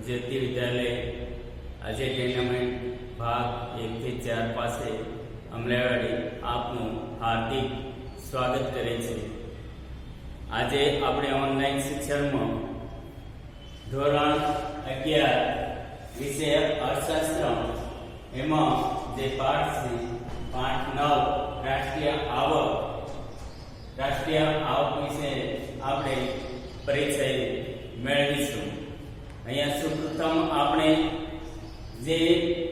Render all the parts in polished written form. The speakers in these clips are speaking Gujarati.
જ્યોતિ વિદ્યાલય આજે ટુર્નામેન્ટ ભાગ 1 થી 4 પાસે અમરાઈવાડી આપનું હાર્દિક સ્વાગત કરે છે। આજે આપણે ઓનલાઈન શિક્ષણમાં ધોરણ 11 વિષય અર્થશાસ્ત્ર એમાં જે પાઠ છે પાઠ 9 રાષ્ટ્રીય આવક વિશે આપણે પરિચય મેળવીશું। અહીંયા સૌપ્રથમ આપણે જે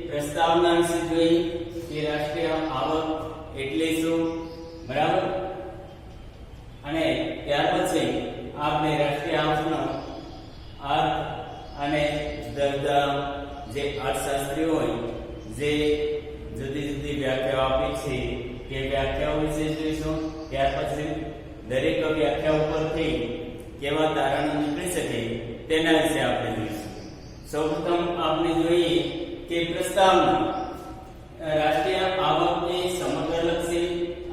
પ્રસ્તાવના વિશે જોઈ કે રાષ્ટ્રીય આવક એટલે શું, બરાબર, અને ત્યાર પછી આપણે રાષ્ટ્રીય આવકનો અર્થ અને જુદા જે અર્થશાસ્ત્રીઓ હોય જે જુદી જુદી વ્યાખ્યાઓ આપી છે તે વ્યાખ્યાઓ વિશે જોઈશું। ત્યાર પછી દરેક વ્યાખ્યા ઉપરથી કેવા તારણો નીકળી શકે તેના વિશે આપણે જોઈશું। સૌપ્રથમ આપણે જોઈએ કે પ્રસ્તાવના રાષ્ટ્રીય આવક એ સમગ્રલક્ષી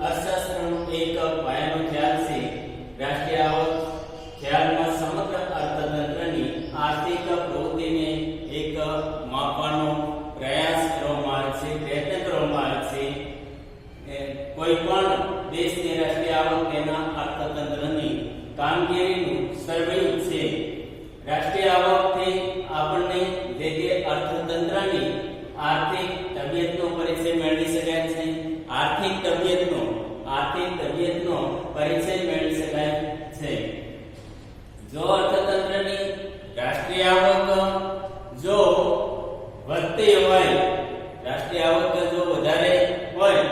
અર્થશાસ્ત્રનો એક પાયાનો ખ્યાલ છે। રાષ્ટ્રીય આવક ખ્યાલમાં સમગ્ર અર્થતંત્રની આર્થિક પ્રવૃત્તિને એક માપવાનો પ્રયત્ન કરવામાં આવે છે। કોઈ પણ દેશની રાષ્ટ્રીય આવક તેના અર્થતંત્રની કામગીરીનું સરવૈયું છે। રાષ્ટ્રીય આવકથી આપણને જે અર્થતંત્રની આર્થિક તબિયતનો પરિચય મેળવી શકાય છે। આર્થિક તબિયતનો પરિચય મેળવી શકાય છે। જો અર્થતંત્રની રાષ્ટ્રીય આવક જો વધતી હોય, રાષ્ટ્રીય આવક જો વધારે હોય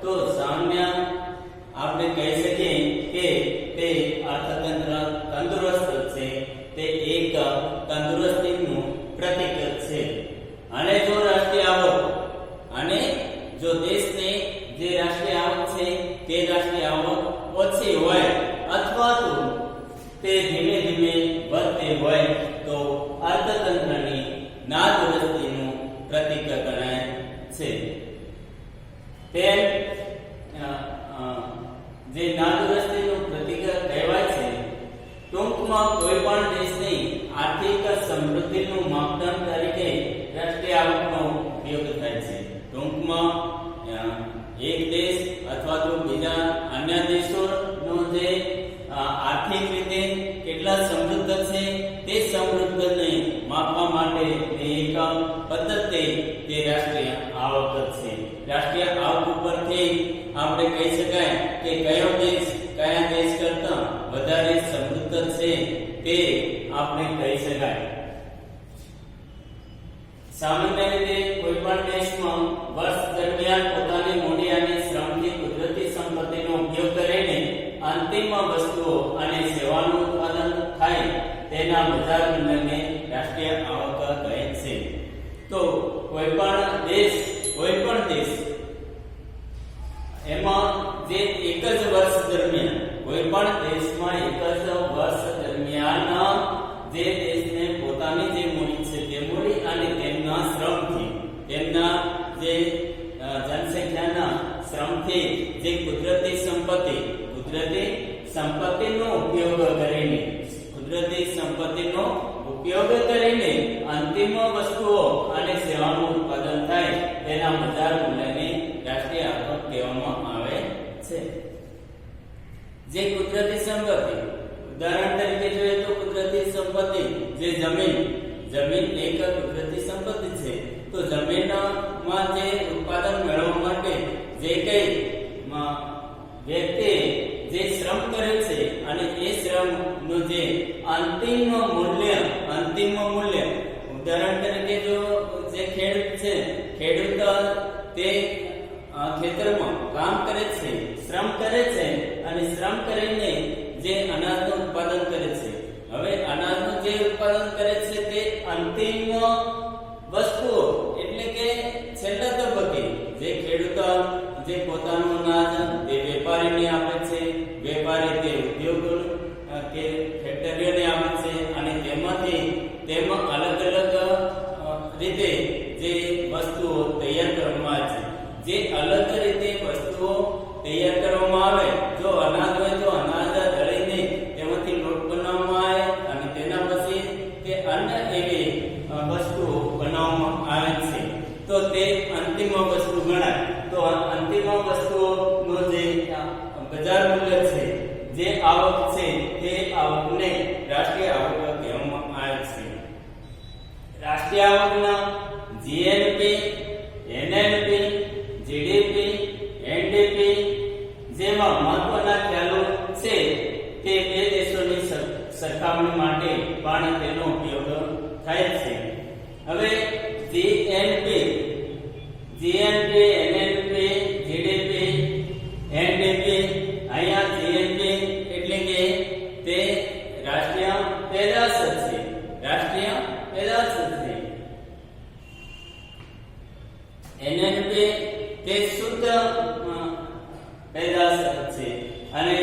તો સામાન્ય આપણે કહી શકીએ કે તે અર્થતંત્ર તંદુરસ્ત છે, તે એક તંદુરસ્તીનું પ્રતીક છે। અને જો રાષ્ટ્રીય આવક અને જો દેશની જે રાષ્ટ્રીય આવક છે તે રાષ્ટ્રીય આવક ઓછી હોય અથવા તો તે ધીમે ધીમે વધતી હોય તો અર્થતંત્રની નાદુરસ્તીનું પ્રતીક ગણાય છે। તેમ જે નાદુરસ્તીનું પ્રતીક કહેવાય છે, ટૂંકમાં કોઈ પણ દેશની આર્થિક સમૃદ્ધિનું માપદંડ તરીકે રાષ્ટ્રીય આવકનો ઉપયોગ થાય છે। ટૂંકમાં એક દેશ અથવા તો બીજા અન્ય દેશોનો જે આર્થિક રીતે કેટલા સમૃદ્ધ છે તે સમૃદ્ધને માપવા માટે એક પદ્ધતિ તે રાષ્ટ્રીય આવક છે। રાષ્ટ્રીય આવક ઉપરથી આપણે કહી શકાય કે કયો દેશ કયા દેશ કરતા વધારે સમૃદ્ધ છે તે આપણે કહી શકાય। સામાન્ય રીતે કોઈ પણ દેશમાં વર્ષ દરમિયાન પોતાની મૂડી અને શ્રમથી કુદરતી સંપત્તિનો ઉપયોગ કરીને અંતિમ વસ્તુઓ અને સેવાનું ઉત્પાદન થાય તેના બજાર મૂલ્યને રાષ્ટ્રીય આવક કહે છે। તો કોઈ પણ દેશ એમાં જે એક જ વર્ષ દરમિયાન કોઈ પણ દેશમાં એક જ વર્ષ દરમિયાન જે દેશને પોતાની જે મૂડી છે તે મૂડી અને તેમના શ્રમથી, તેમના જે જનસંખ્યાના શ્રમથી જે કુદરતી સંપત્તિનો ઉપયોગ કરીને અંતિમ વસ્તુઓ અને સેવાનું ઉત્પાદન થાય તેના બજાર મૂલ્યને રાષ્ટ્રીય આવક કહેવામાં આવે છે। જે કુદરતી સંપત્તિ, ઉદાહરણ તરીકે જોઈએ તો કુદરતી સંપત્તિ જે જમીન એક કુદરતી સંપત્તિ છે। તો જમીનમાં જે ઉત્પાદન મેળવવા માટે જે કઈ વ્યક્તિ જે શ્રમ કરે છે અને એ શ્રમનું જે અંતિમ મૂલ્ય, ઉદાહરણ તરીકે જો જે ખેડૂત છે, ખેડૂત તે ખેતરમાં કામ કરે છે, શ્રમ કરે છે અને શ્રમ કરીને જે અનાજનું ઉત્પાદન કરે છે। હવે અનાજનું જે ઉત્પાદન કરે છે તે અંતિમ વસ્તુઓ એટલે કે છેલ્લા તબક્કે જે ખેડૂત જે પોતાનું અનાજ તે વેપારીને આપે છે, વેપારી તે ઉદ્યોગો કે ફેક્ટરીઓને આપે છે અને તેમાં અલગ અલગ રીતે જે વસ્તુઓ તૈયાર કરવામાં આવે છે। જે અલગ રીતે વસ્તુઓ તૈયાર કરવામાં આવે, જો અનાજ હોય તો અનાજ દળીને તેમાંથી લોટ બનાવવામાં આવે અને તેના પછી તે અન્ય એવી રાષ્ટ્રીય આવકના જીએનપી, એનએનપી, જીડીપી, એનડીપી જેવા મહત્વના ખ્યાલો છે તે બે દેશોની સરખામણી માટે પણ તેનો ઉપયોગ થાય છે. હવે જીએનપી, એનએનપી, જીડીપી, એનડીપી, અહીંયા જીએનપી એટલે કે તે રાષ્ટ્રીય પેદાશ છે. રાષ્ટ્રીય પેદાશ છે. એનએનપી તે શુદ્ધ પેદાશ છે અને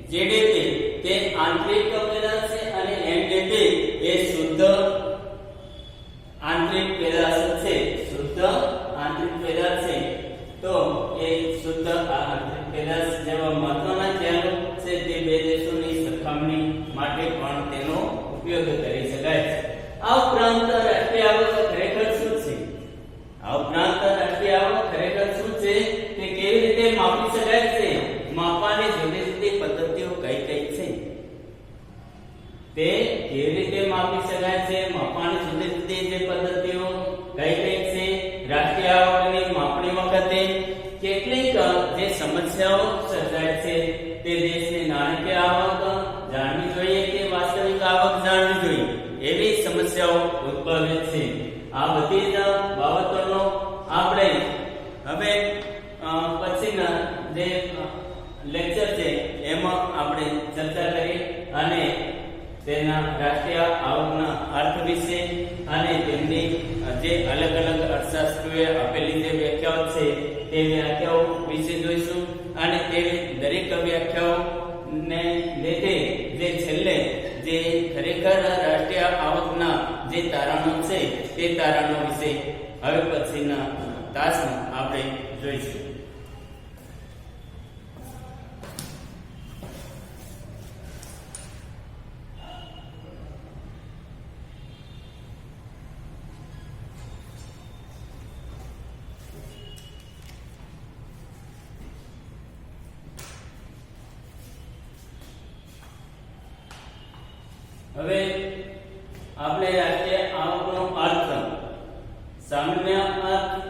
જીડીપી તે આંતરિક પેદાશ છે અને એનડીપી એ શુદ્ધ આંતરિક પેદાશ છે. શુદ્ધ આંતરિક પેદાશ છે. તો એ શુદ્ધ આંતરિક પેદાશ જેવા મહત્વના ખ્યાલો છે તે બે દેશોની સરખામણી માટે પણ તેનો ઉપયોગ કરી શકાય છે. આ ઉપરાંત રાષ્ટ્રીય આવક ખરેખર શું છે? આ ઉપરાંત રાષ્ટ્રીય આવક ખરેખર શું છે તે કેવી રીતે માપી શકાય છે? માપવાની જુદી જુદી પદ્ધતિઓ કઈ કઈ છે તે કેવી રીતે માપી શકાય છે? માપવાની જુદી જુદી જે પદ્ધતિઓ કઈ કઈ છે? રાષ્ટ્રીય આવકની માપણી વખતે કેટલીક જે સમસ્યાઓ સર્જાય છે તે દેશની નાણાકીય આવક જાણવી જોઈએ કે વાસ્તવિક આવક જાણવી જોઈએ એવી સમસ્યાઓ ઉદ્ભવે છે. આ બધી જ બાબતોનો આપણે હવે પછીના જે લેક્ચર છે એમાં આપણે ચર્ચા કરી અને તેના રાષ્ટ્રીય આવકના અર્થ વિશે અને તેમની જે અલગ અલગ અર્થશાસ્ત્રીઓએ આપેલી જે વ્યાખ્યાઓ છે તે વ્યાખ્યાઓ વિશે જોઈશું અને તે દરેક વ્યાખ્યાઓ ને લીધે જે છેલ્લે જે ખરેખર રાષ્ટ્રીય આવકના જે તારણો છે તે તારણો વિશે હવે પછીના તાસમાં આપણે જોઈશું. હવે આપણે રાષ્ટ્રીય આવકનો અર્થ સામાન્ય અર્થ